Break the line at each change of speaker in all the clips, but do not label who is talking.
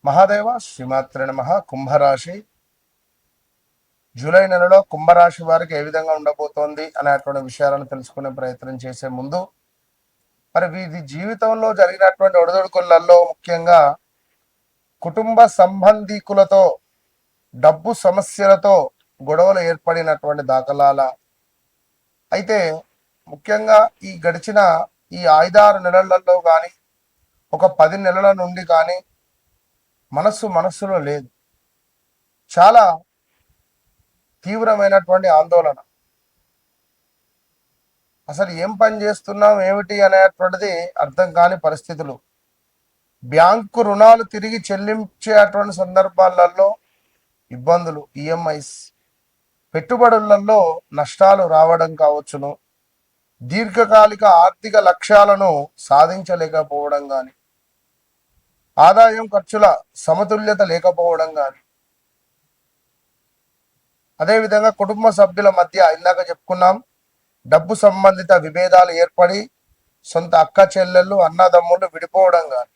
మహాదేవ శ్రీమాత్రే నమః. కుంభరాశి జూలై నెలలో కుంభరాశి వారికి ఏ విధంగా ఉండబోతోంది అనేటువంటి విషయాలను తెలుసుకునే ప్రయత్నం చేసే ముందు మరి వీరి జీవితంలో జరిగినటువంటి ఒడిదుడుకులలో ముఖ్యంగా కుటుంబ సంబంధీకులతో డబ్బు సమస్యలతో గొడవలు ఏర్పడినటువంటి దాఖలాల అయితే ముఖ్యంగా ఈ గడిచిన ఈ 5-6 నెలలలో కానీ ఒక 10 నెలల నుండి కానీ మనస్సులో లేదు. చాలా తీవ్రమైనటువంటి ఆందోళన. అసలు ఏం పని చేస్తున్నాం ఏమిటి అనేటువంటిది అర్థం కాని పరిస్థితులు. బ్యాంకు రుణాలు తిరిగి చెల్లించేటువంటి సందర్భాలలో ఇబ్బందులు, ఈఎంఐస్, పెట్టుబడులలో నష్టాలు రావడం కావచ్చును, దీర్ఘకాలిక ఆర్థిక లక్ష్యాలను సాధించలేకపోవడం కానీ, ఆదాయం ఖర్చుల సమతుల్యత లేకపోవడం కానీ, అదేవిధంగా కుటుంబ సభ్యుల మధ్య ఇందాక చెప్పుకున్నాం డబ్బు సంబంధిత విభేదాలు ఏర్పడి సొంత అక్క చెల్లెళ్ళు అన్నదమ్ముళ్ళు విడిపోవడం కానీ,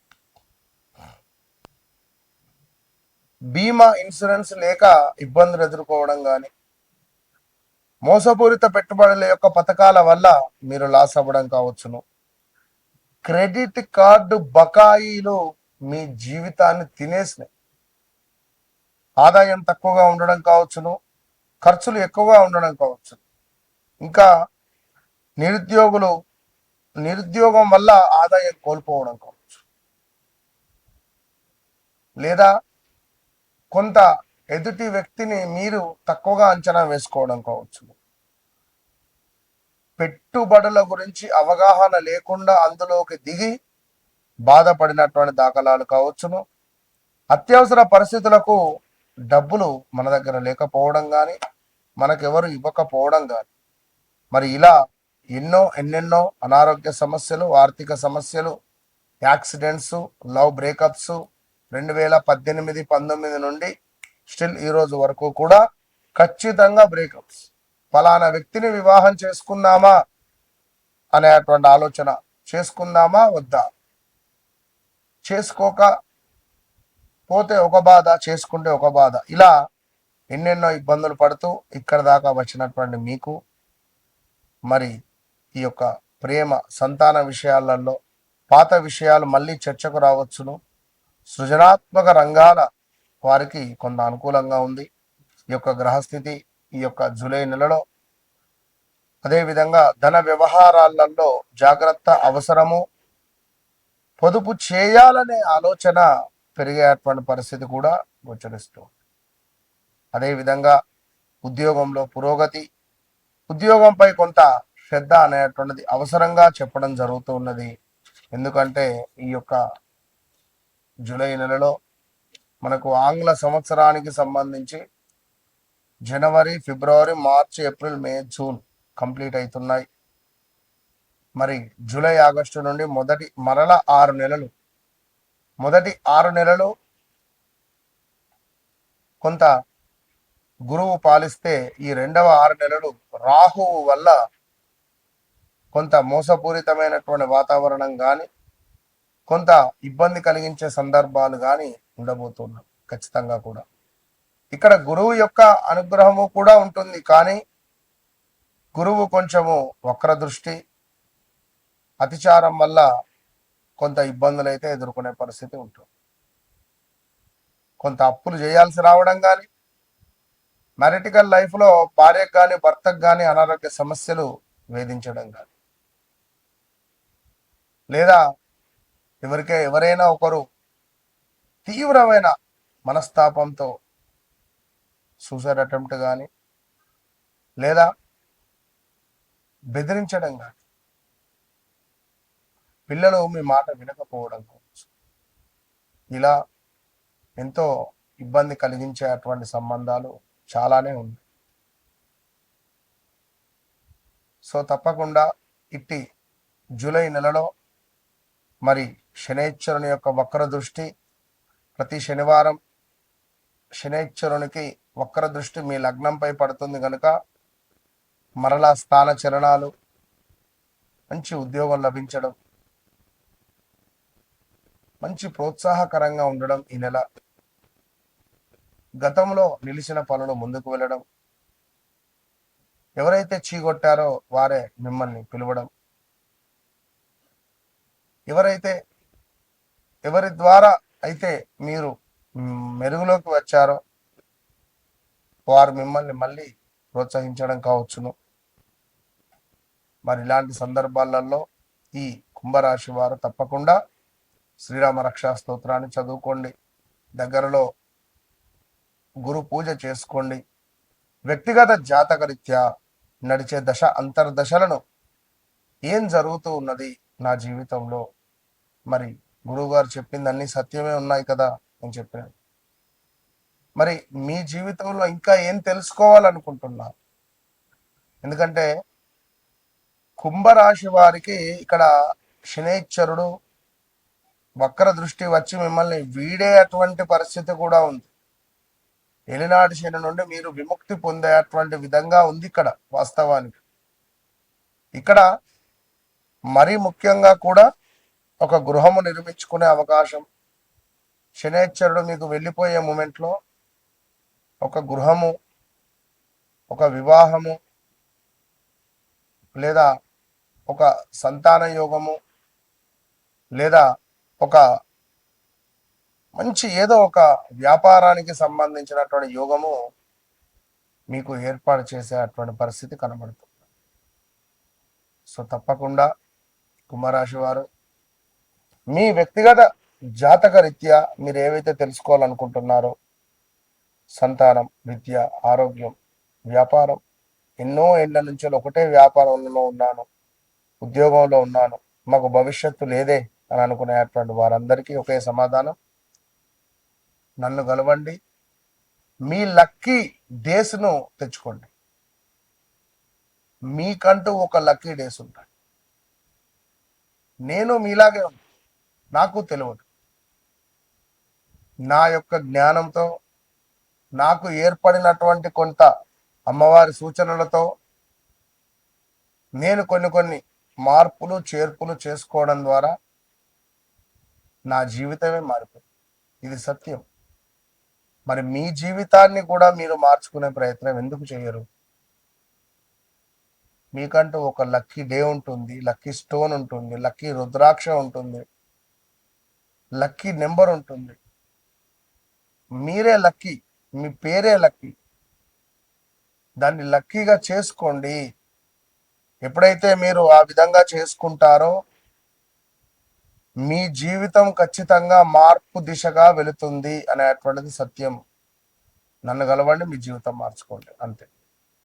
బీమా ఇన్సూరెన్స్ లేక ఇబ్బందులు ఎదుర్కోవడం కానీ, మోసపూరిత పెట్టుబడుల యొక్క పథకాల వల్ల మీరు లాస్ అవ్వడం కావచ్చును, క్రెడిట్ కార్డు బకాయిలు మీ జీవితాన్ని తినేసినాయి, ఆదాయం తక్కువగా ఉండడం కావచ్చును, ఖర్చులు ఎక్కువగా ఉండడం కావచ్చు, ఇంకా నిరుద్యోగం వల్ల ఆదాయం కోల్పోవడం కావచ్చు, లేదా కొంత ఎదుటి వ్యక్తిని మీరు తక్కువగా అంచనా వేసుకోవడం కావచ్చు, పెట్టుబడుల గురించి అవగాహన లేకుండా అందులోకి దిగి బాధపడినటువంటి దాఖలాలు కావచ్చును, అత్యవసర పరిస్థితులకు డబ్బులు మన దగ్గర లేకపోవడం కానీ మనకెవరు ఇవ్వకపోవడం కానీ, మరి ఇలా ఎన్నెన్నో అనారోగ్య సమస్యలు, ఆర్థిక సమస్యలు, యాక్సిడెంట్స్, లవ్ బ్రేకప్స్ 2018-19 నుండి స్టిల్ ఈరోజు వరకు కూడా ఖచ్చితంగా బ్రేకప్స్. ఫలానా వ్యక్తిని వివాహం చేసుకుందామా అనేటువంటి ఆలోచన, చేసుకుందామా వద్దా, చేసుకోక పోతే ఒక బాధ, చేసుకుంటే ఒక బాధ, ఇలా ఎన్నెన్నో ఇబ్బందులు పడుతూ ఇక్కడ దాకా వచ్చినటువంటి మీకు మరి ఈ యొక్క ప్రేమ సంతాన విషయాలలో పాత విషయాలు మళ్ళీ చర్చకు రావచ్చును. సృజనాత్మక రంగాల వారికి కొంత అనుకూలంగా ఉంది ఈ యొక్క గ్రహస్థితి ఈ యొక్క జూలై నెలలో. అదేవిధంగా ధన వ్యవహారాలలో జాగ్రత్త అవసరము, పొదుపు చేయాలనే ఆలోచన పెరిగేటువంటి పరిస్థితి కూడా గోచరిస్తుంది. అదేవిధంగా ఉద్యోగంలో పురోగతి, ఉద్యోగంపై కొంత శ్రద్ధ అనేటువంటిది అవసరంగా చెప్పడం జరుగుతూ ఉన్నది. ఎందుకంటే ఈ యొక్క జూలై నెలలో మనకు ఆంగ్ల సంవత్సరానికి సంబంధించి జనవరి, ఫిబ్రవరి, మార్చి, ఏప్రిల్, మే, జూన్ కంప్లీట్ అవుతున్నాయి. మరి జూలై, ఆగస్టు నుండి మొదటి 6 నెలలు కొంత గురువు పాలిస్తే ఈ రెండవ 6 నెలలు రాహువు వల్ల కొంత మోసపూరితమైనటువంటి వాతావరణం కానీ కొంత ఇబ్బంది కలిగించే సందర్భాలు కానీ ఉండబోతున్నాం ఖచ్చితంగా కూడా. ఇక్కడ గురువు యొక్క అనుగ్రహము కూడా ఉంటుంది, కానీ గురువు కొంచెము వక్ర దృష్టి, అతిచారం వల్ల కొంత ఇబ్బందులు అయితే ఎదుర్కొనే పరిస్థితి ఉంటుంది. కొంత అప్పులు చేయాల్సి రావడం కానీ, మ్యారిటికల్ లైఫ్లో భార్యకు కానీ భర్తకు కానీ అనారోగ్య సమస్యలు వేధించడం కానీ, లేదా ఎవరైనా ఒకరు తీవ్రమైన మనస్తాపంతో సూసైడ్ అటెంప్ట్ కానీ, లేదా బెదిరించడం కానీ, పిల్లలు మీ మాట వినకపోవడం కావచ్చు, ఇలా ఎంతో ఇబ్బంది కలిగించే అటువంటి సంబంధాలు చాలానే ఉన్నాయి. సో తప్పకుండా ఇట్టి జూలై నెలలో మరి శనైశ్వరుని యొక్క వక్ర దృష్టి, ప్రతి శనివారం శనైశ్వరునికి వక్ర దృష్టి మీ లగ్నంపై పడుతుంది కనుక మరలా స్థాన చలనాలు, మంచి ఉద్యోగం లభించడం, మంచి ప్రోత్సాహకరంగా ఉండడం ఈ నెల. గతంలో నిలిచిన పనులు ముందుకు వెళ్ళడం, ఎవరైతే చీగొట్టారో వారే మిమ్మల్ని పిలవడం, ఎవరి ద్వారా అయితే మీరు మెరుగులోకి వచ్చారో వారు మిమ్మల్ని మళ్ళీ ప్రోత్సహించడం కావచ్చును. మరి ఇలాంటి సందర్భాలలో ఈ కుంభరాశి వారు తప్పకుండా శ్రీరామ రక్షా స్తోత్రాన్ని చదువుకోండి, దగ్గరలో గురు పూజ చేసుకోండి. వ్యక్తిగత జాతకరీత్యా నడిచే దశ అంతర్దశలను ఏం జరుగుతూ ఉన్నది నా జీవితంలో, మరి గురువు గారు చెప్పింది అన్ని సత్యమే ఉన్నాయి కదా అని చెప్పాను. మరి మీ జీవితంలో ఇంకా ఏం తెలుసుకోవాలనుకుంటున్నారు? ఎందుకంటే కుంభరాశి వారికి ఇక్కడ శనైశ్వరుడు వక్ర దృష్టి వచ్చి మిమ్మల్ని వీడే అటువంటి పరిస్థితి కూడా ఉంది. ఏలినాటి శని నుండి మీరు విముక్తి పొందేటువంటి విధంగా ఉంది ఇక్కడ వాస్తవానికి. ఇక్కడ మరీ ముఖ్యంగా కూడా ఒక గృహము నిర్మించుకునే అవకాశం, శనైశ్వరుడు మీకు వెళ్ళిపోయే మూమెంట్లో ఒక గృహము, ఒక వివాహము, లేదా ఒక సంతాన యోగము, లేదా ఒక మంచి ఏదో ఒక వ్యాపారానికి సంబంధించినటువంటి యోగము మీకు ఏర్పాటు చేసేటువంటి పరిస్థితి కనబడుతుంది. సో తప్పకుండా కుంభరాశి వారు మీ వ్యక్తిగత జాతక రీత్యా మీరు ఏవైతే తెలుసుకోవాలనుకుంటున్నారో, సంతానం, విద్య, ఆరోగ్యం, వ్యాపారం, ఎన్నో ఏళ్ల నుంచి ఒకటే వ్యాపారంలో ఉన్నాను, ఉద్యోగంలో ఉన్నాను, మాకు భవిష్యత్తు లేదే అని అనుకునేటువంటి వారందరికీ ఒకే సమాధానం, నన్ను కలవండి, మీ లక్కీ డేస్ను తెచ్చుకోండి. మీకంటూ ఒక లక్కీ డేస్ ఉంటాయి. నేను మీలాగే ఉన్నా, నాకు తెలియదు. నా యొక్క జ్ఞానంతో, నాకు ఏర్పడినటువంటి కొంత అమ్మవారి సూచనలతో నేను కొన్ని మార్పులు చేర్పులు చేసుకోవడం ద్వారా నా జీవితమే మారిపోయింది. ఇది సత్యం. మరి మీ జీవితాన్ని కూడా మీరు మార్చుకునే ప్రయత్నం ఎందుకు చేయరు? మీకంటూ ఒక లక్కీ డే ఉంటుంది, లక్కీ స్టోన్ ఉంటుంది, లక్కీ రుద్రాక్ష ఉంటుంది, లక్కీ నెంబర్ ఉంటుంది. మీరే లక్కీ, మీ పేరే లక్కీ. దాన్ని లక్కీగా చేసుకోండి. ఎప్పుడైతే మీరు ఆ విధంగా చేసుకుంటారో మీ జీవితం ఖచ్చితంగా మార్పు దిశగా వెళుతుంది అనేటువంటిది సత్యం. నన్ను కలవండి, మీ జీవితం మార్చుకోండి, అంతే.